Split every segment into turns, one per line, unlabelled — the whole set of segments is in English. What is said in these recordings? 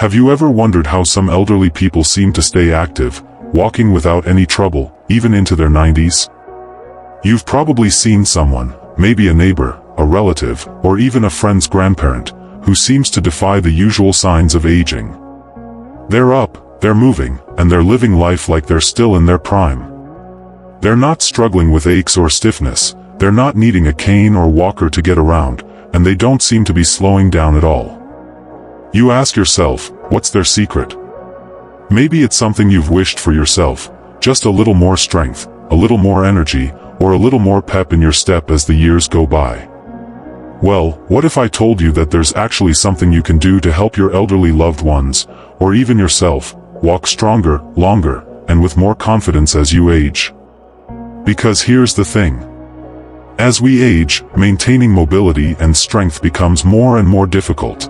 Have you ever wondered how some elderly people seem to stay active, walking without any trouble, even into their 90s? You've probably seen someone, maybe a neighbor, a relative, or even a friend's grandparent, who seems to defy the usual signs of aging. They're up, they're moving, and they're living life like they're still in their prime. They're not struggling with aches or stiffness, they're not needing a cane or walker to get around, and they don't seem to be slowing down at all. You ask yourself, what's their secret? Maybe it's something you've wished for yourself, just a little more strength, a little more energy, or a little more pep in your step as the years go by. Well, what if I told you that there's actually something you can do to help your elderly loved ones, or even yourself, walk stronger, longer, and with more confidence as you age? Because here's the thing. As we age, maintaining mobility and strength becomes more and more difficult.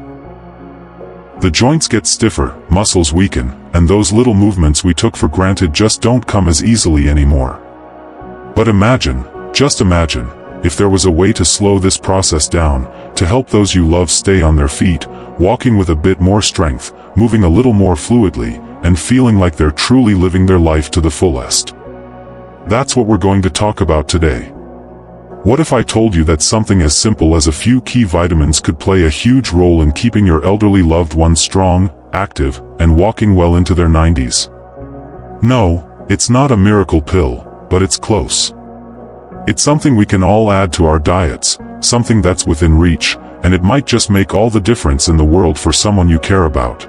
The joints get stiffer, muscles weaken, and those little movements we took for granted just don't come as easily anymore. But imagine, just imagine, if there was a way to slow this process down, to help those you love stay on their feet, walking with a bit more strength, moving a little more fluidly, and feeling like they're truly living their life to the fullest. That's what we're going to talk about today. What if I told you that something as simple as a few key vitamins could play a huge role in keeping your elderly loved ones strong, active, and walking well into their 90s? No, it's not a miracle pill, but it's close. It's something we can all add to our diets, something that's within reach, and it might just make all the difference in the world for someone you care about.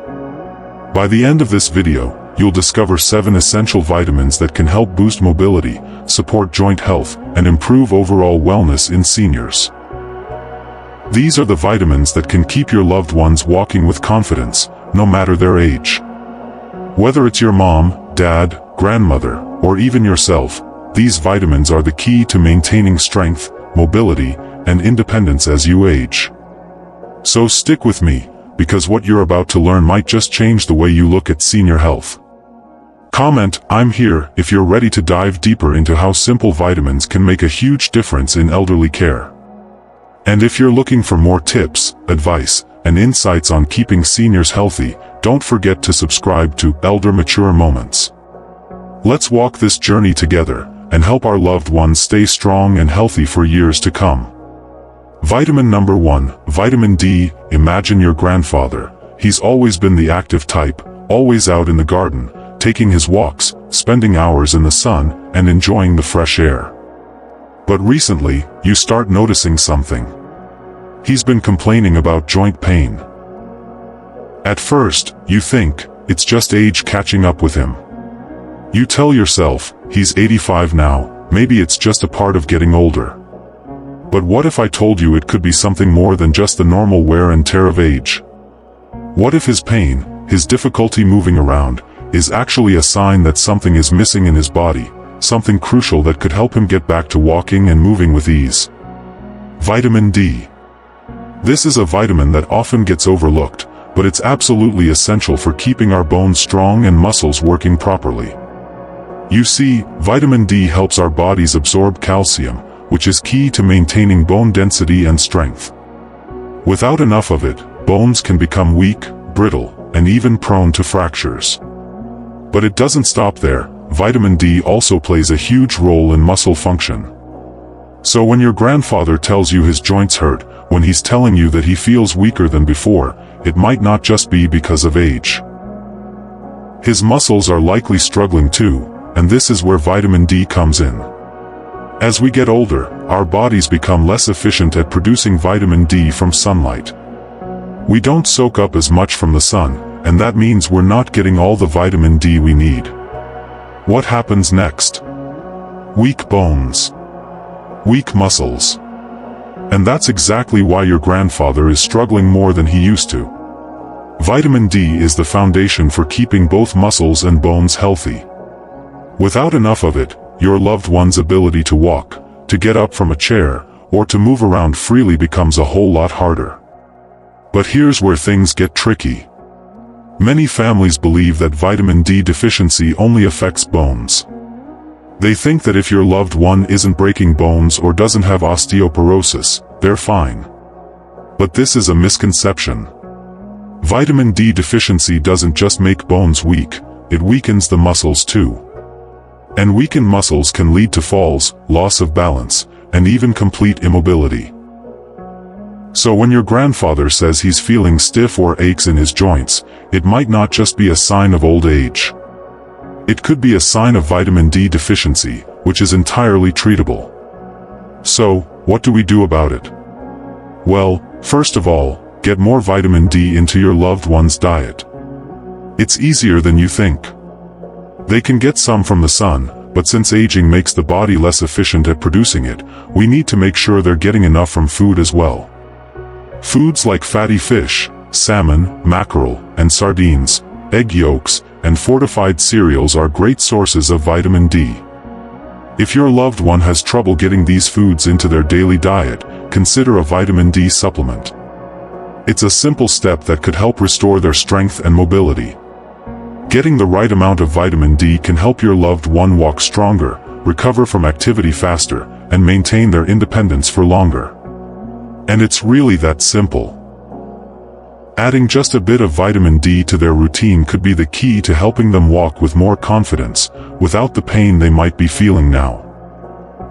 By the end of this video, you'll discover 7 essential vitamins that can help boost mobility, support joint health, and improve overall wellness in seniors. These are the vitamins that can keep your loved ones walking with confidence, no matter their age. Whether it's your mom, dad, grandmother, or even yourself, these vitamins are the key to maintaining strength, mobility, and independence as you age. So stick with me, because what you're about to learn might just change the way you look at senior health. Comment, "I'm here," if you're ready to dive deeper into how simple vitamins can make a huge difference in elderly care. And if you're looking for more tips, advice, and insights on keeping seniors healthy, don't forget to subscribe to Elder Mature Moments. Let's walk this journey together, and help our loved ones stay strong and healthy for years to come. Vitamin number 1, vitamin D. Imagine your grandfather. He's always been the active type, always out in the garden, taking his walks, spending hours in the sun, and enjoying the fresh air. But recently, you start noticing something. He's been complaining about joint pain. At first, you think, it's just age catching up with him. You tell yourself, he's 85 now, maybe it's just a part of getting older. But what if I told you it could be something more than just the normal wear and tear of age? What if his pain, his difficulty moving around, is actually a sign that something is missing in his body, something crucial that could help him get back to walking and moving with ease? Vitamin D. This is a vitamin that often gets overlooked, but it's absolutely essential for keeping our bones strong and muscles working properly. You see, vitamin D helps our bodies absorb calcium, which is key to maintaining bone density and strength. Without enough of it, bones can become weak, brittle, and even prone to fractures. But it doesn't stop there. Vitamin D also plays a huge role in muscle function. So when your grandfather tells you his joints hurt, when he's telling you that he feels weaker than before, it might not just be because of age. His muscles are likely struggling too, and this is where vitamin D comes in. As we get older, our bodies become less efficient at producing vitamin D from sunlight. We don't soak up as much from the sun, and that means we're not getting all the vitamin D we need. What happens next? Weak bones. Weak muscles. And that's exactly why your grandfather is struggling more than he used to. Vitamin D is the foundation for keeping both muscles and bones healthy. Without enough of it, your loved one's ability to walk, to get up from a chair, or to move around freely becomes a whole lot harder. But here's where things get tricky. Many families believe that vitamin D deficiency only affects bones. They think that if your loved one isn't breaking bones or doesn't have osteoporosis, they're fine. But this is a misconception. Vitamin D deficiency doesn't just make bones weak, it weakens the muscles too. And weakened muscles can lead to falls, loss of balance, and even complete immobility. So when your grandfather says he's feeling stiff or aches in his joints, it might not just be a sign of old age. It could be a sign of vitamin D deficiency, which is entirely treatable. So, what do we do about it? Well, first of all, get more vitamin D into your loved one's diet. It's easier than you think. They can get some from the sun, but since aging makes the body less efficient at producing it, we need to make sure they're getting enough from food as well. Foods like fatty fish, salmon, mackerel, and sardines, egg yolks, and fortified cereals are great sources of vitamin D. If your loved one has trouble getting these foods into their daily diet, consider a vitamin D supplement. It's a simple step that could help restore their strength and mobility. Getting the right amount of vitamin D can help your loved one walk stronger, recover from activity faster, and maintain their independence for longer. And it's really that simple. Adding just a bit of vitamin D to their routine could be the key to helping them walk with more confidence, without the pain they might be feeling now.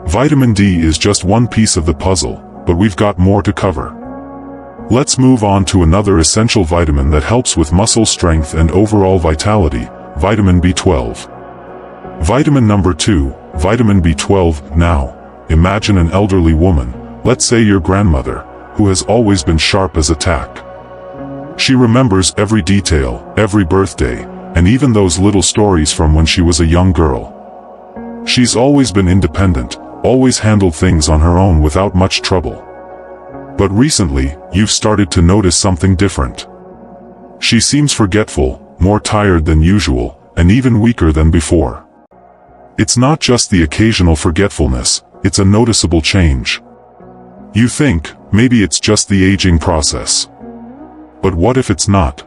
Vitamin D is just one piece of the puzzle, but we've got more to cover. Let's move on to another essential vitamin that helps with muscle strength and overall vitality, vitamin B12. Vitamin number 2, vitamin B12. Now, imagine an elderly woman, let's say your grandmother, who has always been sharp as a tack. She remembers every detail, every birthday, and even those little stories from when she was a young girl. She's always been independent, always handled things on her own without much trouble. But recently, you've started to notice something different. She seems forgetful, more tired than usual, and even weaker than before. It's not just the occasional forgetfulness, it's a noticeable change. You think, maybe it's just the aging process. But what if it's not?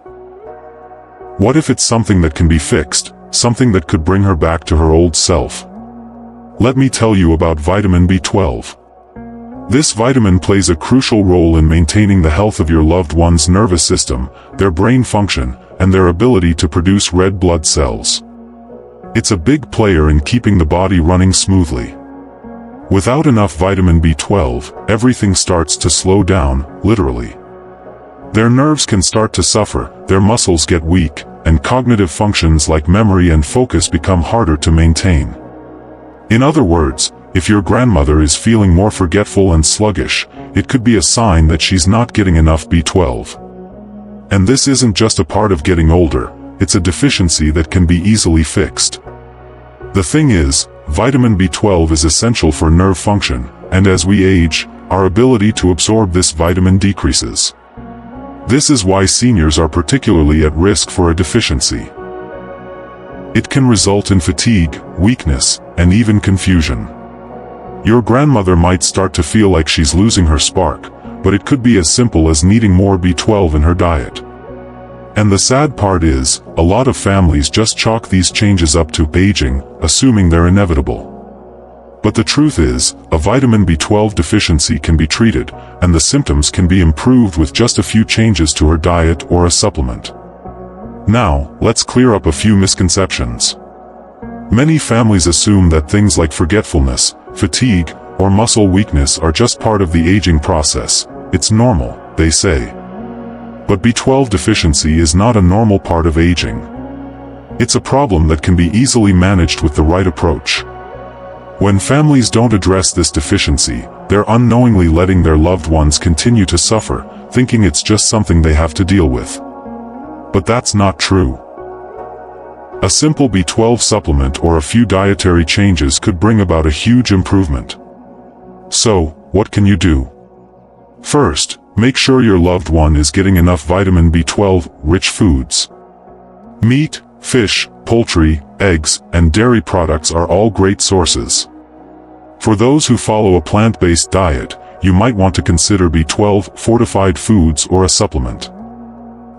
What if it's something that can be fixed, something that could bring her back to her old self? Let me tell you about vitamin B12. This vitamin plays a crucial role in maintaining the health of your loved one's nervous system, their brain function, and their ability to produce red blood cells. It's a big player in keeping the body running smoothly. Without enough vitamin B12, everything starts to slow down, literally. Their nerves can start to suffer, their muscles get weak, and cognitive functions like memory and focus become harder to maintain. In other words, if your grandmother is feeling more forgetful and sluggish, it could be a sign that she's not getting enough B12. And this isn't just a part of getting older, it's a deficiency that can be easily fixed. The thing is, vitamin B12 is essential for nerve function, and as we age, our ability to absorb this vitamin decreases. This is why seniors are particularly at risk for a deficiency. It can result in fatigue, weakness, and even confusion. Your grandmother might start to feel like she's losing her spark, but it could be as simple as needing more B12 in her diet. And the sad part is, a lot of families just chalk these changes up to aging, assuming they're inevitable. But the truth is, a vitamin B12 deficiency can be treated, and the symptoms can be improved with just a few changes to her diet or a supplement. Now, let's clear up a few misconceptions. Many families assume that things like forgetfulness, fatigue, or muscle weakness are just part of the aging process. It's normal, they say. But B12 deficiency is not a normal part of aging. It's a problem that can be easily managed with the right approach. When families don't address this deficiency, they're unknowingly letting their loved ones continue to suffer, thinking it's just something they have to deal with. But that's not true. A simple B12 supplement or a few dietary changes could bring about a huge improvement. So, what can you do? First, make sure your loved one is getting enough vitamin B12-rich foods. Meat, fish, poultry, eggs, and dairy products are all great sources. For those who follow a plant-based diet, you might want to consider B12 fortified foods or a supplement.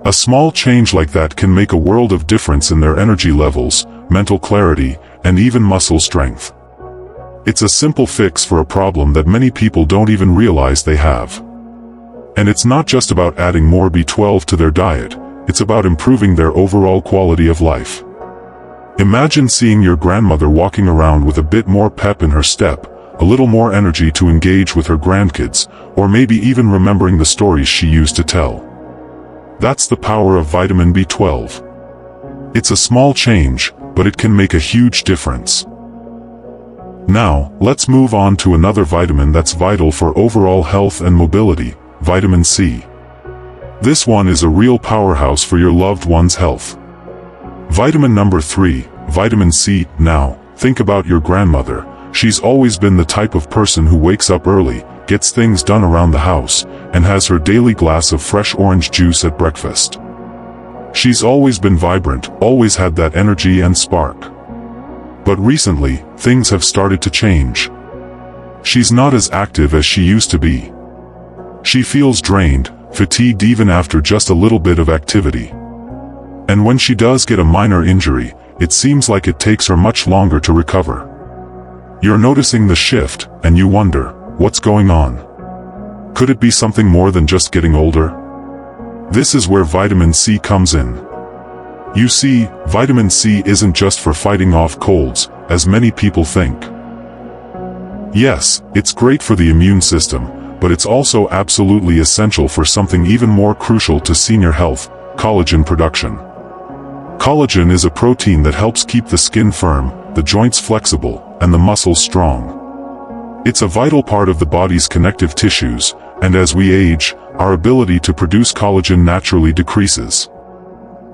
A small change like that can make a world of difference in their energy levels, mental clarity, and even muscle strength. It's a simple fix for a problem that many people don't even realize they have. And it's not just about adding more B12 to their diet, it's about improving their overall quality of life. Imagine seeing your grandmother walking around with a bit more pep in her step, a little more energy to engage with her grandkids, or maybe even remembering the stories she used to tell. That's the power of vitamin B12. It's a small change, but it can make a huge difference. Now, let's move on to another vitamin that's vital for overall health and mobility, vitamin C. This one is a real powerhouse for your loved one's health. Vitamin number 3, vitamin C. Now, think about your grandmother. She's always been the type of person who wakes up early, gets things done around the house, and has her daily glass of fresh orange juice at breakfast. She's always been vibrant, always had that energy and spark. But recently, things have started to change. She's not as active as she used to be. She feels drained, fatigued even after just a little bit of activity. And when she does get a minor injury, it seems like it takes her much longer to recover. You're noticing the shift, and you wonder, what's going on? Could it be something more than just getting older? This is where vitamin C comes in. You see, vitamin C isn't just for fighting off colds, as many people think. Yes, it's great for the immune system, but it's also absolutely essential for something even more crucial to senior health, collagen production. Collagen is a protein that helps keep the skin firm, the joints flexible, and the muscles strong. It's a vital part of the body's connective tissues, and as we age, our ability to produce collagen naturally decreases.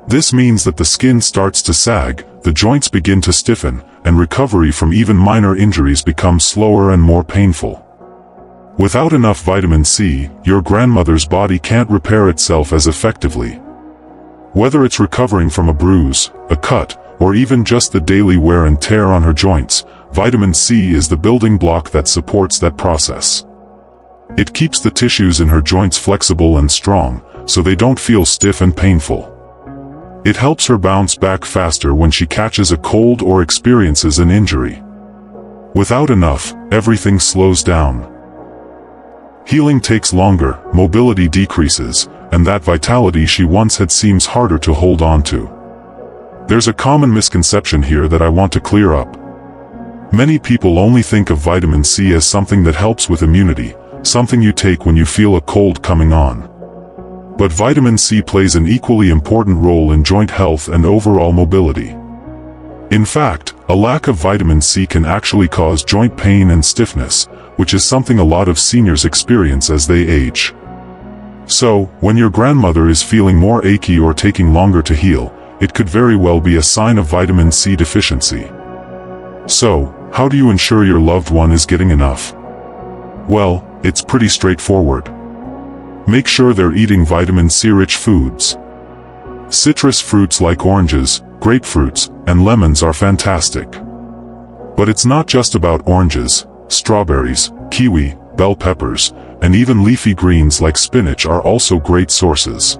This means that the skin starts to sag, the joints begin to stiffen, and recovery from even minor injuries becomes slower and more painful. Without enough vitamin C, your grandmother's body can't repair itself as effectively. Whether it's recovering from a bruise, a cut, or even just the daily wear and tear on her joints, vitamin C is the building block that supports that process. It keeps the tissues in her joints flexible and strong, so they don't feel stiff and painful. It helps her bounce back faster when she catches a cold or experiences an injury. Without enough, everything slows down. Healing takes longer, mobility decreases, and that vitality she once had seems harder to hold on to. There's a common misconception here that I want to clear up. Many people only think of vitamin C as something that helps with immunity, something you take when you feel a cold coming on. But vitamin C plays an equally important role in joint health and overall mobility. In fact, a lack of vitamin C can actually cause joint pain and stiffness, which is something a lot of seniors experience as they age. So, when your grandmother is feeling more achy or taking longer to heal, it could very well be a sign of vitamin C deficiency. So, how do you ensure your loved one is getting enough? Well, it's pretty straightforward. Make sure they're eating vitamin C-rich foods. Citrus fruits like oranges, grapefruits, and lemons are fantastic. But it's not just about oranges. Strawberries, kiwi, bell peppers, and even leafy greens like spinach are also great sources.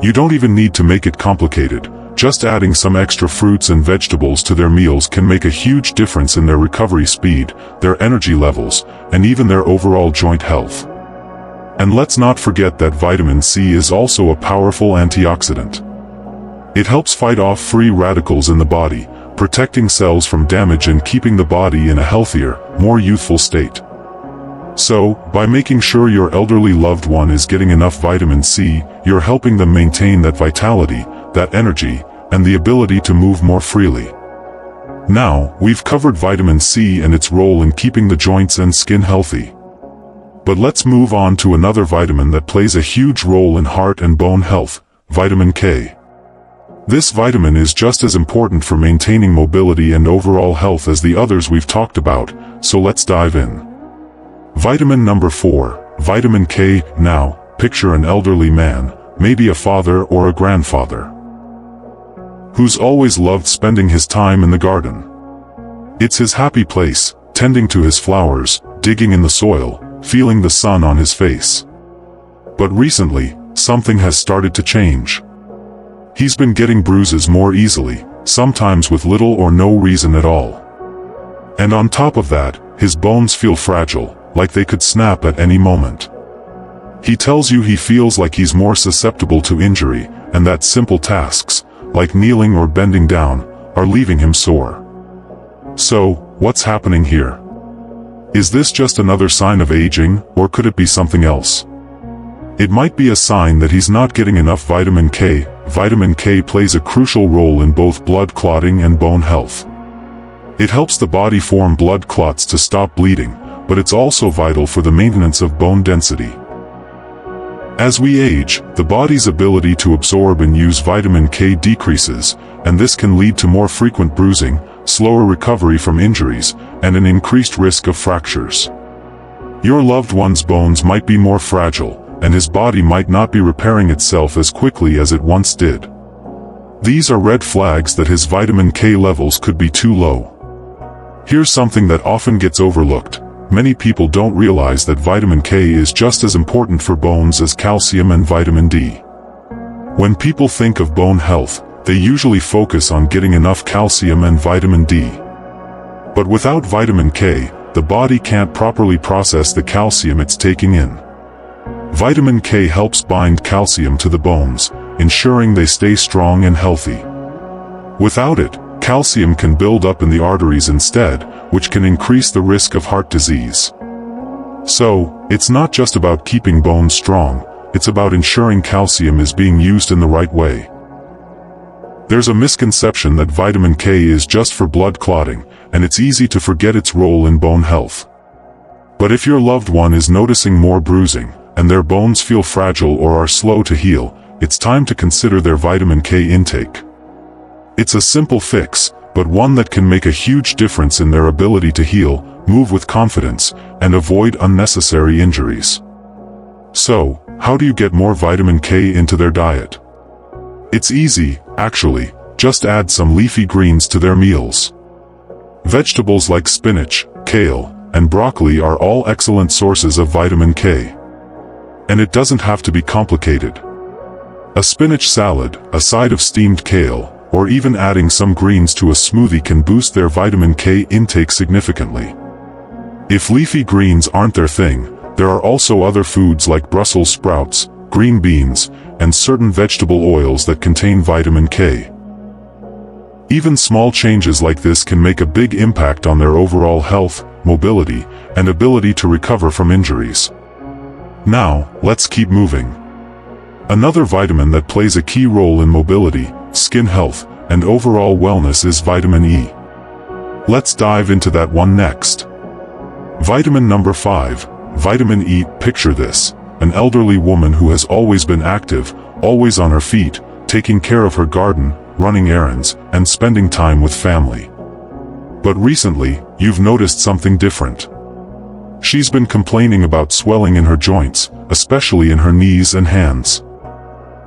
You don't even need to make it complicated. Just adding some extra fruits and vegetables to their meals can make a huge difference in their recovery speed, their energy levels, and even their overall joint health. And let's not forget that vitamin C is also a powerful antioxidant. It helps fight off free radicals in the body, protecting cells from damage and keeping the body in a healthier, more youthful state. So, by making sure your elderly loved one is getting enough vitamin C, you're helping them maintain that vitality, that energy, and the ability to move more freely. Now, we've covered vitamin C and its role in keeping the joints and skin healthy. But let's move on to another vitamin that plays a huge role in heart and bone health, vitamin K. This vitamin is just as important for maintaining mobility and overall health as the others we've talked about, so let's dive in. Vitamin number 4, vitamin K. Now, picture an elderly man, maybe a father or a grandfather, who's always loved spending his time in the garden. It's his happy place, tending to his flowers, digging in the soil, feeling the sun on his face. But recently, something has started to change. He's been getting bruises more easily, sometimes with little or no reason at all. And on top of that, his bones feel fragile, like they could snap at any moment. He tells you he feels like he's more susceptible to injury, and that simple tasks, like kneeling or bending down, are leaving him sore. So, what's happening here? Is this just another sign of aging, or could it be something else? It might be a sign that he's not getting enough vitamin K. Vitamin K plays a crucial role in both blood clotting and bone health. It helps the body form blood clots to stop bleeding, but it's also vital for the maintenance of bone density. As we age, the body's ability to absorb and use vitamin K decreases, and this can lead to more frequent bruising, slower recovery from injuries, and an increased risk of fractures. Your loved one's bones might be more fragile, and his body might not be repairing itself as quickly as it once did. These are red flags that his vitamin K levels could be too low. Here's something that often gets overlooked. Many people don't realize that vitamin K is just as important for bones as calcium and vitamin D. When people think of bone health, they usually focus on getting enough calcium and vitamin D. But without vitamin K, the body can't properly process the calcium it's taking in. Vitamin K helps bind calcium to the bones, ensuring they stay strong and healthy. Without it, calcium can build up in the arteries instead, which can increase the risk of heart disease. So, it's not just about keeping bones strong, it's about ensuring calcium is being used in the right way. There's a misconception that vitamin K is just for blood clotting, and it's easy to forget its role in bone health. But if your loved one is noticing more bruising, and their bones feel fragile or are slow to heal, it's time to consider their vitamin K intake. It's a simple fix, but one that can make a huge difference in their ability to heal, move with confidence, and avoid unnecessary injuries. So, how do you get more vitamin K into their diet? It's easy, actually. Just add some leafy greens to their meals. Vegetables like spinach, kale, and broccoli are all excellent sources of vitamin K. And it doesn't have to be complicated. A spinach salad, a side of steamed kale, or even adding some greens to a smoothie can boost their vitamin K intake significantly. If leafy greens aren't their thing, there are also other foods like Brussels sprouts, green beans, and certain vegetable oils that contain vitamin K. Even small changes like this can make a big impact on their overall health, mobility, and ability to recover from injuries. Now, let's keep moving. Another vitamin that plays a key role in mobility, skin health, and overall wellness is vitamin E. Let's dive into that one next. Vitamin number 5, vitamin E. Picture this: an elderly woman who has always been active, always on her feet, taking care of her garden, running errands, and spending time with family. But recently, you've noticed something different. She's been complaining about swelling in her joints, especially in her knees and hands.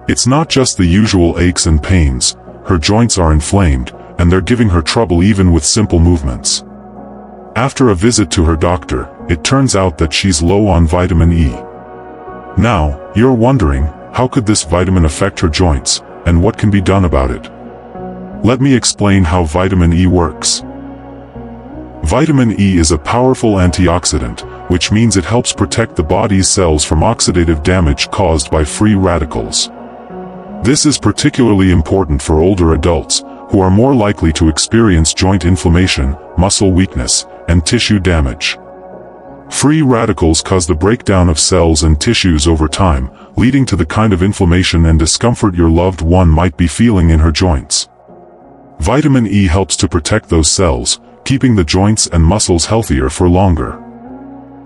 It's not just the usual aches and pains. Her joints are inflamed, and they're giving her trouble even with simple movements. After a visit to her doctor, it turns out that she's low on vitamin E. Now, you're wondering, how could this vitamin affect her joints, and what can be done about it? Let me explain how vitamin E works. Vitamin E is a powerful antioxidant, which means it helps protect the body's cells from oxidative damage caused by free radicals. This is particularly important for older adults, who are more likely to experience joint inflammation, muscle weakness, and tissue damage. Free radicals cause the breakdown of cells and tissues over time, leading to the kind of inflammation and discomfort your loved one might be feeling in her joints. Vitamin E helps to protect those cells, keeping the joints and muscles healthier for longer.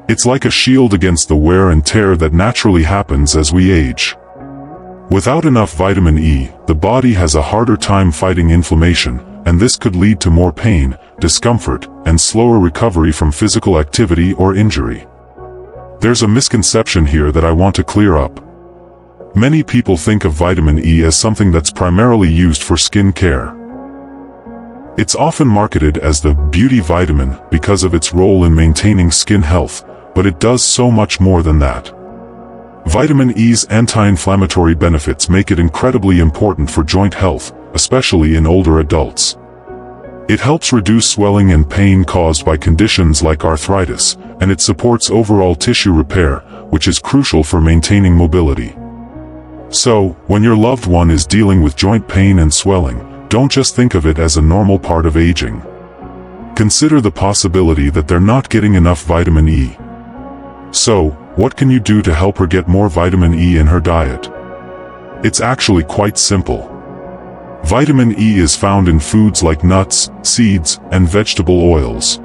It's like a shield against the wear and tear that naturally happens as we age. Without enough vitamin E, the body has a harder time fighting inflammation, and this could lead to more pain, discomfort, and slower recovery from physical activity or injury. There's a misconception here that I want to clear up. Many people think of vitamin E as something that's primarily used for skin care. It's often marketed as the beauty vitamin because of its role in maintaining skin health, but it does so much more than that. Vitamin E's anti-inflammatory benefits make it incredibly important for joint health, especially in older adults. It helps reduce swelling and pain caused by conditions like arthritis, and it supports overall tissue repair, which is crucial for maintaining mobility. So, when your loved one is dealing with joint pain and swelling, don't just think of it as a normal part of aging. Consider the possibility that they're not getting enough vitamin E. So, what can you do to help her get more vitamin E in her diet? It's actually quite simple. Vitamin E is found in foods like nuts, seeds, and vegetable oils.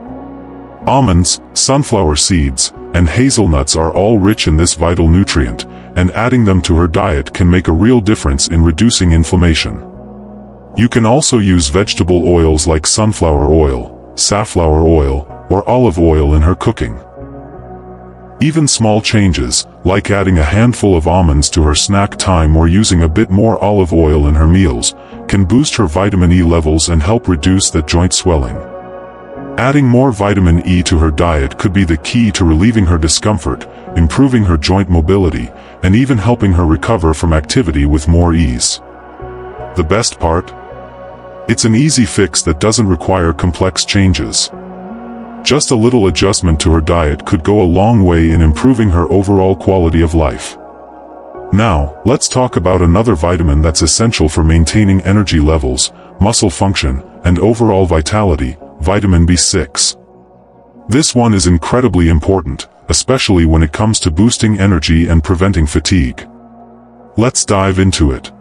Almonds, sunflower seeds, and hazelnuts are all rich in this vital nutrient, and adding them to her diet can make a real difference in reducing inflammation. You can also use vegetable oils like sunflower oil, safflower oil, or olive oil in her cooking. Even small changes, like adding a handful of almonds to her snack time or using a bit more olive oil in her meals, can boost her vitamin E levels and help reduce that joint swelling. Adding more vitamin E to her diet could be the key to relieving her discomfort, improving her joint mobility, and even helping her recover from activity with more ease. The best part? It's an easy fix that doesn't require complex changes. Just a little adjustment to her diet could go a long way in improving her overall quality of life. Now, let's talk about another vitamin that's essential for maintaining energy levels, muscle function, and overall vitality, vitamin B6. This one is incredibly important, especially when it comes to boosting energy and preventing fatigue. Let's dive into it.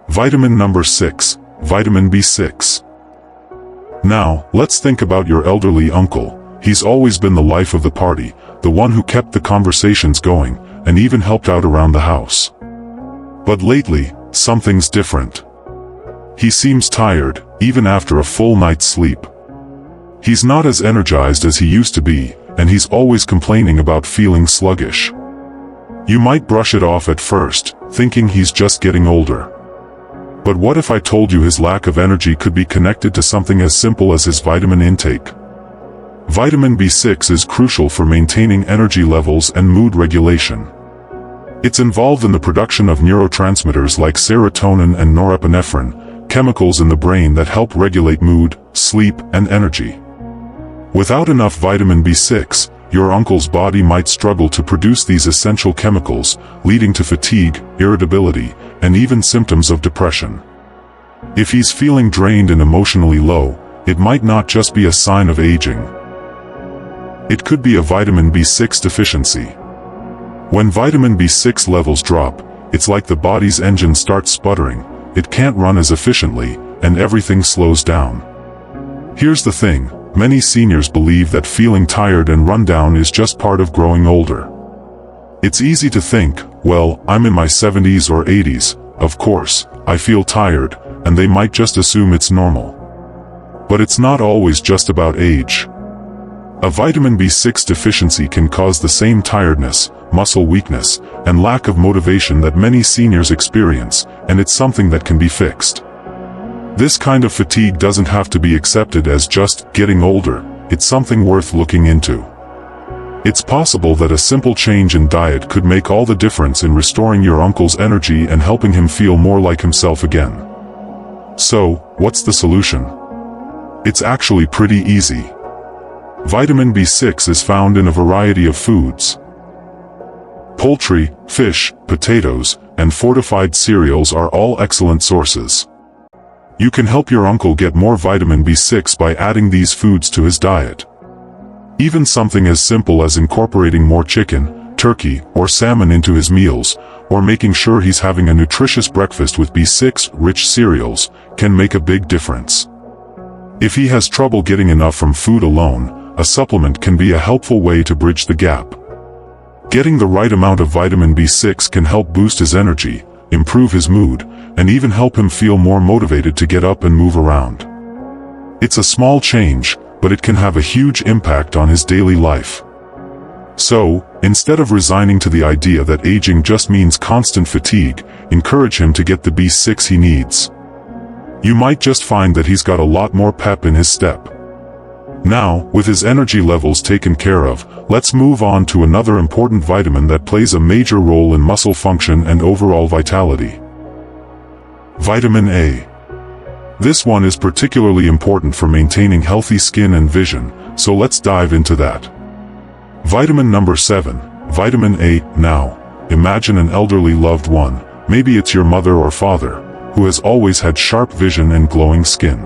Vitamin number 6, vitamin B6. Now, let's think about your elderly uncle. He's always been the life of the party, the one who kept the conversations going, and even helped out around the house. But lately, something's different. He seems tired, even after a full night's sleep. He's not as energized as he used to be, and he's always complaining about feeling sluggish. You might brush it off at first, thinking he's just getting older. But what if I told you his lack of energy could be connected to something as simple as his vitamin intake? Vitamin B6 is crucial for maintaining energy levels and mood regulation. It's involved in the production of neurotransmitters like serotonin and norepinephrine, chemicals in the brain that help regulate mood, sleep, and energy. Without enough vitamin B6, your uncle's body might struggle to produce these essential chemicals, leading to fatigue, irritability, and even symptoms of depression. If he's feeling drained and emotionally low, it might not just be a sign of aging. It could be a vitamin B6 deficiency. When vitamin B6 levels drop, it's like the body's engine starts sputtering, it can't run as efficiently, and everything slows down. Here's the thing, many seniors believe that feeling tired and run down is just part of growing older. It's easy to think, well, I'm in my 70s or 80s, of course, I feel tired, and they might just assume it's normal. But it's not always just about age. A vitamin B6 deficiency can cause the same tiredness, muscle weakness, and lack of motivation that many seniors experience, and it's something that can be fixed. This kind of fatigue doesn't have to be accepted as just getting older, it's something worth looking into. It's possible that a simple change in diet could make all the difference in restoring your uncle's energy and helping him feel more like himself again. So, what's the solution? It's actually pretty easy. Vitamin B6 is found in a variety of foods. Poultry, fish, potatoes, and fortified cereals are all excellent sources. You can help your uncle get more vitamin B6 by adding these foods to his diet. Even something as simple as incorporating more chicken, turkey, or salmon into his meals, or making sure he's having a nutritious breakfast with B6-rich cereals, can make a big difference. If he has trouble getting enough from food alone, a supplement can be a helpful way to bridge the gap. Getting the right amount of vitamin B6 can help boost his energy, improve his mood, and even help him feel more motivated to get up and move around. It's a small change, but it can have a huge impact on his daily life. So, instead of resigning to the idea that aging just means constant fatigue, encourage him to get the B6 he needs. You might just find that he's got a lot more pep in his step. Now, with his energy levels taken care of, let's move on to another important vitamin that plays a major role in muscle function and overall vitality. Vitamin A. This one is particularly important for maintaining healthy skin and vision, so let's dive into that. Vitamin number 7, Vitamin A. Now, imagine an elderly loved one, maybe it's your mother or father, who has always had sharp vision and glowing skin.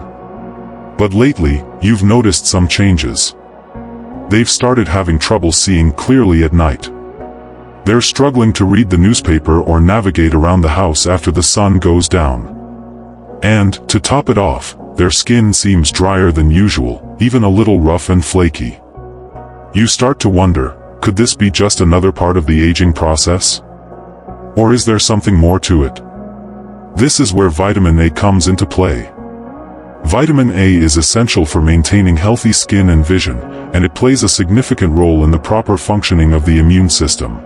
But lately, you've noticed some changes. They've started having trouble seeing clearly at night. They're struggling to read the newspaper or navigate around the house after the sun goes down. And, to top it off, their skin seems drier than usual, even a little rough and flaky. You start to wonder, could this be just another part of the aging process? Or is there something more to it? This is where vitamin A comes into play. Vitamin A is essential for maintaining healthy skin and vision, and it plays a significant role in the proper functioning of the immune system.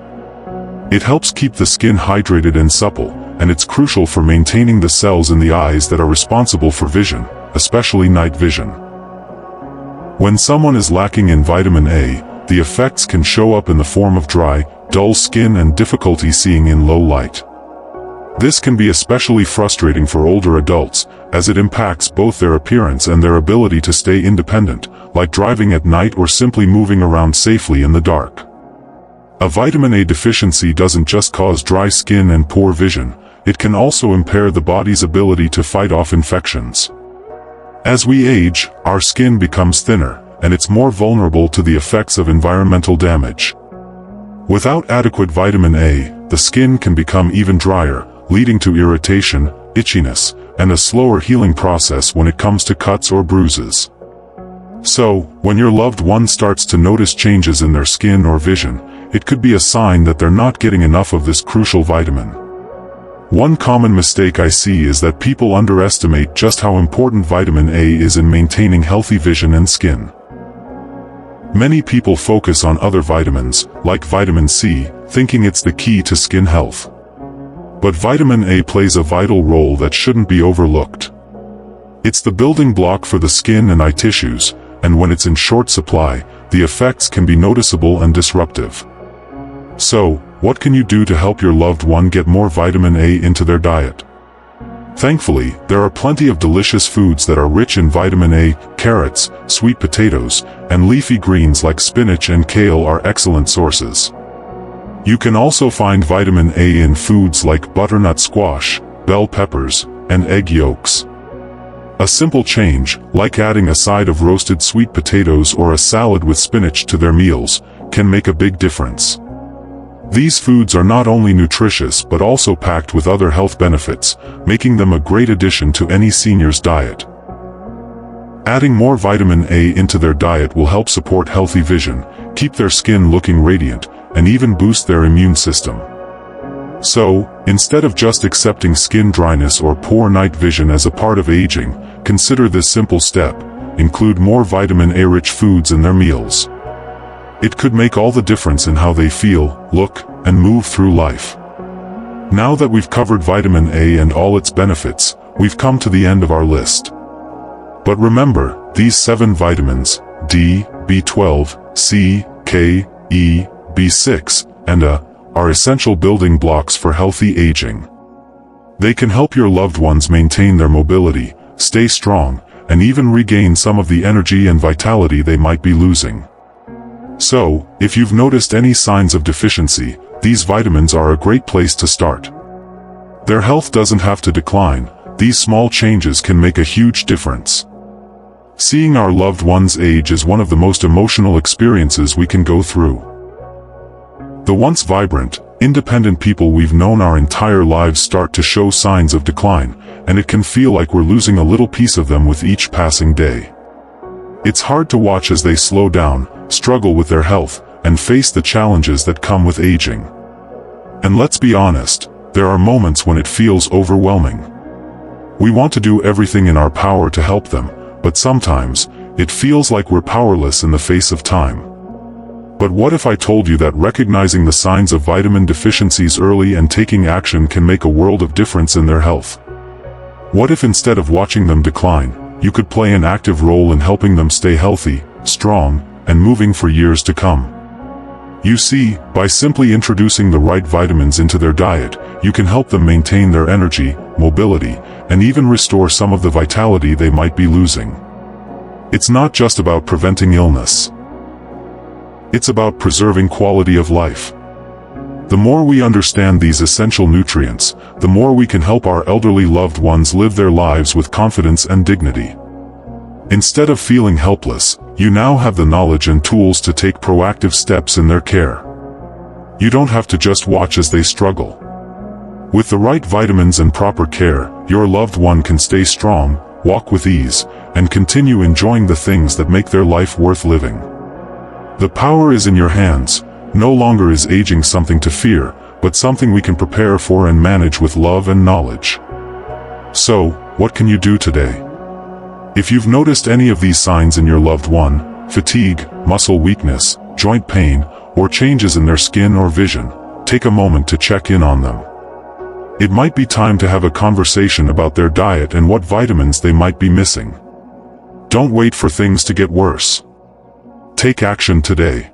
It helps keep the skin hydrated and supple, and it's crucial for maintaining the cells in the eyes that are responsible for vision, especially night vision. When someone is lacking in vitamin A, the effects can show up in the form of dry, dull skin and difficulty seeing in low light. This can be especially frustrating for older adults, as it impacts both their appearance and their ability to stay independent, like driving at night or simply moving around safely in the dark. A vitamin A deficiency doesn't just cause dry skin and poor vision, it can also impair the body's ability to fight off infections. As we age, our skin becomes thinner, and it's more vulnerable to the effects of environmental damage. Without adequate vitamin A, the skin can become even drier, leading to irritation, itchiness, and a slower healing process when it comes to cuts or bruises. So, when your loved one starts to notice changes in their skin or vision, it could be a sign that they're not getting enough of this crucial vitamin. One common mistake I see is that people underestimate just how important vitamin A is in maintaining healthy vision and skin. Many people focus on other vitamins, like vitamin C, thinking it's the key to skin health. But vitamin A plays a vital role that shouldn't be overlooked. It's the building block for the skin and eye tissues, and when it's in short supply, the effects can be noticeable and disruptive. So, what can you do to help your loved one get more vitamin A into their diet? Thankfully, there are plenty of delicious foods that are rich in vitamin A. Carrots, sweet potatoes, and leafy greens like spinach and kale are excellent sources. You can also find vitamin A in foods like butternut squash, bell peppers, and egg yolks. A simple change, like adding a side of roasted sweet potatoes or a salad with spinach to their meals, can make a big difference. These foods are not only nutritious but also packed with other health benefits, making them a great addition to any senior's diet. Adding more vitamin A into their diet will help support healthy vision, keep their skin looking radiant, and even boost their immune system. So, instead of just accepting skin dryness or poor night vision as a part of aging, consider this simple step: include more vitamin A-rich foods in their meals. It could make all the difference in how they feel, look, and move through life. Now that we've covered vitamin A and all its benefits, we've come to the end of our list. But remember, these 7 vitamins, D, B12, C, K, E, B6, and A, are essential building blocks for healthy aging. They can help your loved ones maintain their mobility, stay strong, and even regain some of the energy and vitality they might be losing. So, if you've noticed any signs of deficiency, these vitamins are a great place to start. Their health doesn't have to decline. These small changes can make a huge difference. Seeing our loved ones age is one of the most emotional experiences we can go through. The once vibrant, independent people we've known our entire lives start to show signs of decline, and it can feel like we're losing a little piece of them with each passing day. It's hard to watch as they slow down, struggle with their health, and face the challenges that come with aging. And let's be honest, there are moments when it feels overwhelming. We want to do everything in our power to help them, but sometimes, it feels like we're powerless in the face of time. But what if I told you that recognizing the signs of vitamin deficiencies early and taking action can make a world of difference in their health? What if instead of watching them decline, you could play an active role in helping them stay healthy, strong, and moving for years to come? You see, by simply introducing the right vitamins into their diet, you can help them maintain their energy, mobility, and even restore some of the vitality they might be losing. It's not just about preventing illness. It's about preserving quality of life. The more we understand these essential nutrients, the more we can help our elderly loved ones live their lives with confidence and dignity. Instead of feeling helpless, you now have the knowledge and tools to take proactive steps in their care. You don't have to just watch as they struggle. With the right vitamins and proper care, your loved one can stay strong, walk with ease, and continue enjoying the things that make their life worth living. The power is in your hands. No longer is aging something to fear, but something we can prepare for and manage with love and knowledge. So, what can you do today? If you've noticed any of these signs in your loved one, fatigue, muscle weakness, joint pain, or changes in their skin or vision, take a moment to check in on them. It might be time to have a conversation about their diet and what vitamins they might be missing. Don't wait for things to get worse. Take action today.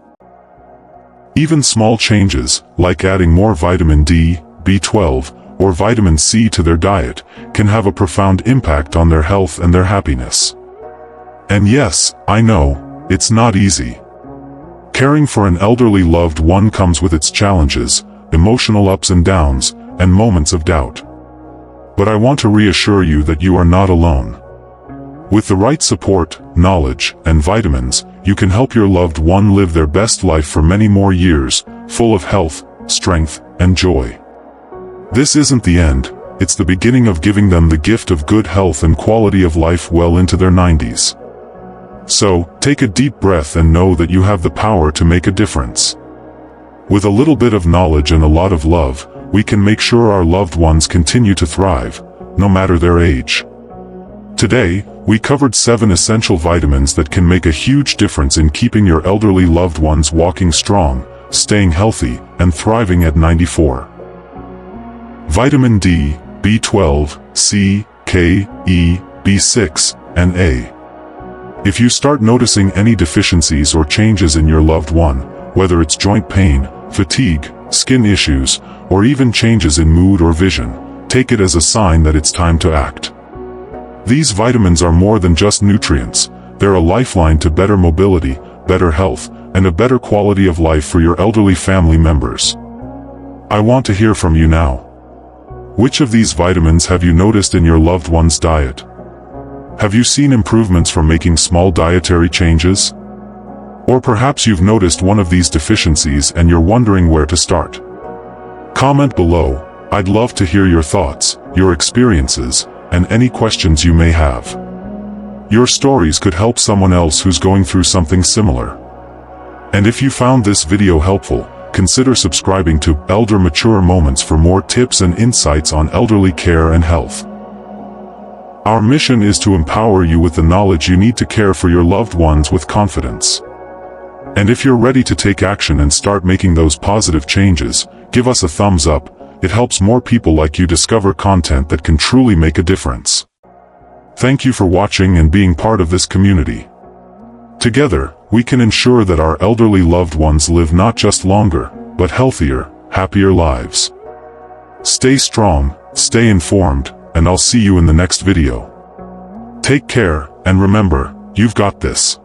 Even small changes, like adding more vitamin D, B12, or vitamin C to their diet, can have a profound impact on their health and their happiness. And yes, I know, it's not easy. Caring for an elderly loved one comes with its challenges, emotional ups and downs, and moments of doubt. But I want to reassure you that you are not alone. With the right support, knowledge, and vitamins, you can help your loved one live their best life for many more years, full of health, strength, and joy. This isn't the end, it's the beginning of giving them the gift of good health and quality of life well into their 90s. So, take a deep breath and know that you have the power to make a difference. With a little bit of knowledge and a lot of love, we can make sure our loved ones continue to thrive, no matter their age. Today, we covered 7 essential vitamins that can make a huge difference in keeping your elderly loved ones walking strong, staying healthy, and thriving at 94. Vitamin D, B12, C, K, E, B6, and A. If you start noticing any deficiencies or changes in your loved one, whether it's joint pain, fatigue, skin issues, or even changes in mood or vision, take it as a sign that it's time to act. These vitamins are more than just nutrients, they're a lifeline to better mobility, better health, and a better quality of life for your elderly family members. I want to hear from you now. Which of these vitamins have you noticed in your loved one's diet? Have you seen improvements from making small dietary changes? Or perhaps you've noticed one of these deficiencies and you're wondering where to start. Comment below. I'd love to hear your thoughts, your experiences, and any questions you may have. Your stories could help someone else who's going through something similar. And if you found this video helpful, consider subscribing to Elder Mature Moments for more tips and insights on elderly care and health. Our mission is to empower you with the knowledge you need to care for your loved ones with confidence. And if you're ready to take action and start making those positive changes, give us a thumbs up. It helps more people like you discover content that can truly make a difference. Thank you for watching and being part of this community. Together, we can ensure that our elderly loved ones live not just longer, but healthier, happier lives. Stay strong, stay informed, and I'll see you in the next video. Take care, and remember, you've got this.